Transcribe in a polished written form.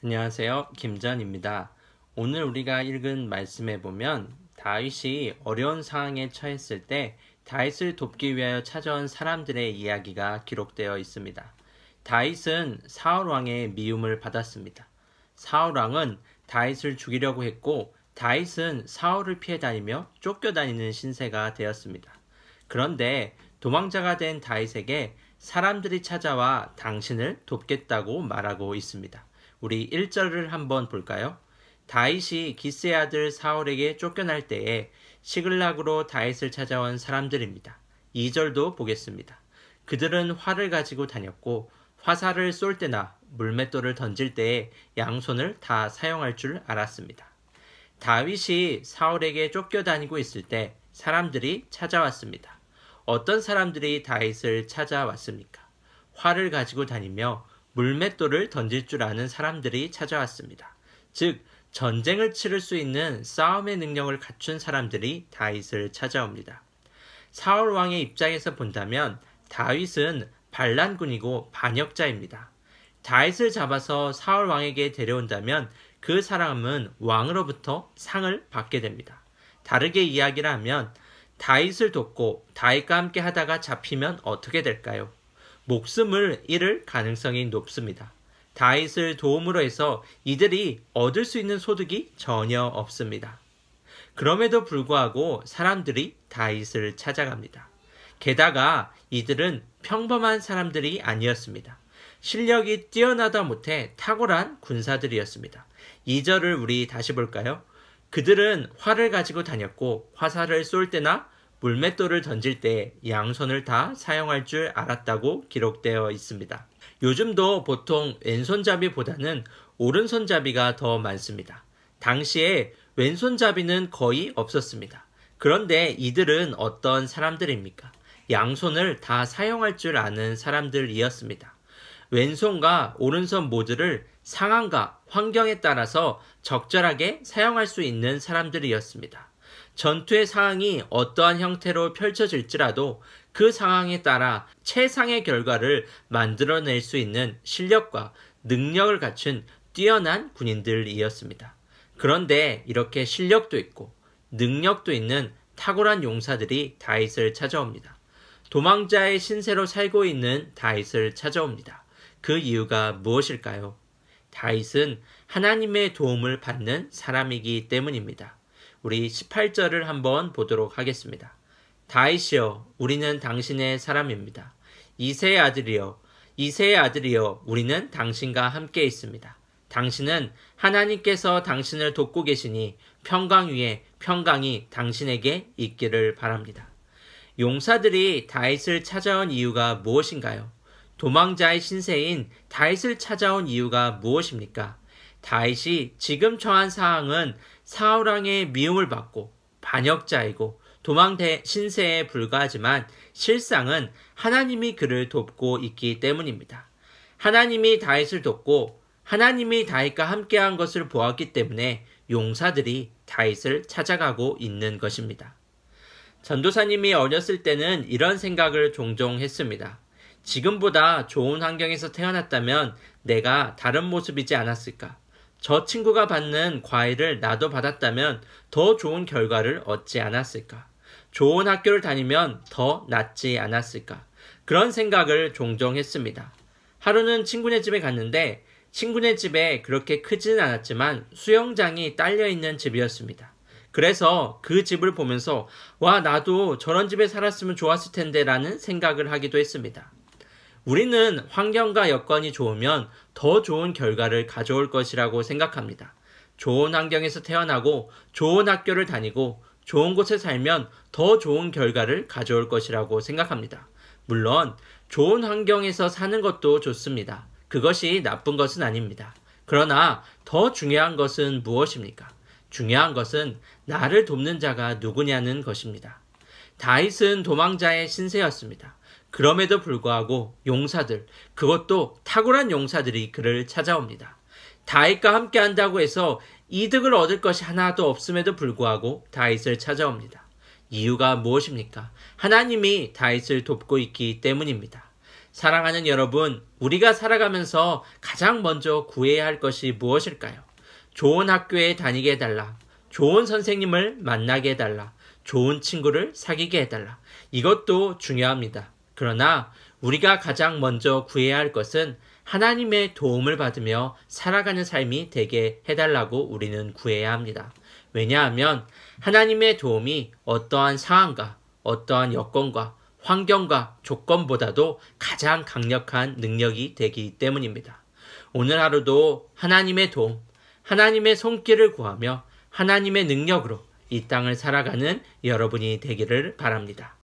안녕하세요. 김전입니다. 오늘 우리가 읽은 말씀에 보면 다윗이 어려운 상황에 처했을 때 다윗을 돕기 위하여 찾아온 사람들의 이야기가 기록되어 있습니다. 다윗은 사울 왕의 미움을 받았습니다. 사울 왕은 다윗을 죽이려고 했고 다윗은 사울을 피해 다니며 쫓겨다니는 신세가 되었습니다. 그런데 도망자가 된 다윗에게 사람들이 찾아와 당신을 돕겠다고 말하고 있습니다. 우리 1절을 한번 볼까요? 다윗이 기스의 아들 사울에게 쫓겨날 때에 시글락으로 다윗을 찾아온 사람들입니다. 2절도 보겠습니다. 그들은 활을 가지고 다녔고 화살을 쏠 때나 물맷돌을 던질 때에 양손을 다 사용할 줄 알았습니다. 다윗이 사울에게 쫓겨다니고 있을 때 사람들이 찾아왔습니다. 어떤 사람들이 다윗을 찾아왔습니까? 활을 가지고 다니며 물맷돌을 던질 줄 아는 사람들이 찾아왔습니다. 즉 전쟁을 치를 수 있는 싸움의 능력을 갖춘 사람들이 다윗을 찾아옵니다. 사울 왕의 입장에서 본다면 다윗은 반란군이고 반역자입니다. 다윗을 잡아서 사울 왕에게 데려온다면 그 사람은 왕으로부터 상을 받게 됩니다. 다르게 이야기를 하면 다윗을 돕고 다윗과 함께 하다가 잡히면 어떻게 될까요? 목숨을 잃을 가능성이 높습니다. 다윗을 도움으로 해서 이들이 얻을 수 있는 소득이 전혀 없습니다. 그럼에도 불구하고 사람들이 다윗을 찾아갑니다. 게다가 이들은 평범한 사람들이 아니었습니다. 실력이 뛰어나다 못해 탁월한 군사들이었습니다. 2절을 우리 다시 볼까요? 그들은 활을 가지고 다녔고 화살을 쏠 때나 물맷돌을 던질 때 양손을 다 사용할 줄 알았다고 기록되어 있습니다. 요즘도 보통 왼손잡이보다는 오른손잡이가 더 많습니다. 당시에 왼손잡이는 거의 없었습니다. 그런데 이들은 어떤 사람들입니까? 양손을 다 사용할 줄 아는 사람들이었습니다. 왼손과 오른손 모두를 상황과 환경에 따라서 적절하게 사용할 수 있는 사람들이었습니다. 전투의 상황이 어떠한 형태로 펼쳐질지라도 그 상황에 따라 최상의 결과를 만들어낼 수 있는 실력과 능력을 갖춘 뛰어난 군인들이었습니다. 그런데 이렇게 실력도 있고 능력도 있는 탁월한 용사들이 다윗을 찾아옵니다. 도망자의 신세로 살고 있는 다윗을 찾아옵니다. 그 이유가 무엇일까요? 다윗은 하나님의 도움을 받는 사람이기 때문입니다. 우리 18절을 한번 보도록 하겠습니다. 다윗이여 우리는 당신의 사람입니다. 이새의 아들이여 우리는 당신과 함께 있습니다. 당신은 하나님께서 당신을 돕고 계시니 평강 위에 평강이 당신에게 있기를 바랍니다. 용사들이 다윗을 찾아온 이유가 무엇인가요? 도망자의 신세인 다윗을 찾아온 이유가 무엇입니까? 다윗이 지금 처한 상황은 사울 왕의 미움을 받고 반역자이고 도망대 신세에 불과하지만 실상은 하나님이 그를 돕고 있기 때문입니다. 하나님이 다윗을 돕고 하나님이 다윗과 함께한 것을 보았기 때문에 용사들이 다윗을 찾아가고 있는 것입니다. 전도사님이 어렸을 때는 이런 생각을 종종 했습니다. 지금보다 좋은 환경에서 태어났다면 내가 다른 모습이지 않았을까? 저 친구가 받는 과외를 나도 받았다면 더 좋은 결과를 얻지 않았을까? 좋은 학교를 다니면 더 낫지 않았을까? 그런 생각을 종종 했습니다. 하루는 친구네 집에 갔는데 친구네 집에 그렇게 크지는 않았지만 수영장이 딸려있는 집이었습니다. 그래서 그 집을 보면서 와 나도 저런 집에 살았으면 좋았을 텐데 라는 생각을 하기도 했습니다. 우리는 환경과 여건이 좋으면 더 좋은 결과를 가져올 것이라고 생각합니다. 좋은 환경에서 태어나고 좋은 학교를 다니고 좋은 곳에 살면 더 좋은 결과를 가져올 것이라고 생각합니다. 물론 좋은 환경에서 사는 것도 좋습니다. 그것이 나쁜 것은 아닙니다. 그러나 더 중요한 것은 무엇입니까? 중요한 것은 나를 돕는 자가 누구냐는 것입니다. 다윗은 도망자의 신세였습니다. 그럼에도 불구하고 용사들, 그것도 탁월한 용사들이 그를 찾아옵니다. 다윗과 함께 한다고 해서 이득을 얻을 것이 하나도 없음에도 불구하고 다윗을 찾아옵니다. 이유가 무엇입니까? 하나님이 다윗을 돕고 있기 때문입니다. 사랑하는 여러분, 우리가 살아가면서 가장 먼저 구해야 할 것이 무엇일까요? 좋은 학교에 다니게 해달라. 좋은 선생님을 만나게 해달라. 좋은 친구를 사귀게 해달라. 이것도 중요합니다. 그러나 우리가 가장 먼저 구해야 할 것은 하나님의 도움을 받으며 살아가는 삶이 되게 해달라고 우리는 구해야 합니다. 왜냐하면 하나님의 도움이 어떠한 상황과 어떠한 여건과 환경과 조건보다도 가장 강력한 능력이 되기 때문입니다. 오늘 하루도 하나님의 도움, 하나님의 손길을 구하며 하나님의 능력으로 이 땅을 살아가는 여러분이 되기를 바랍니다.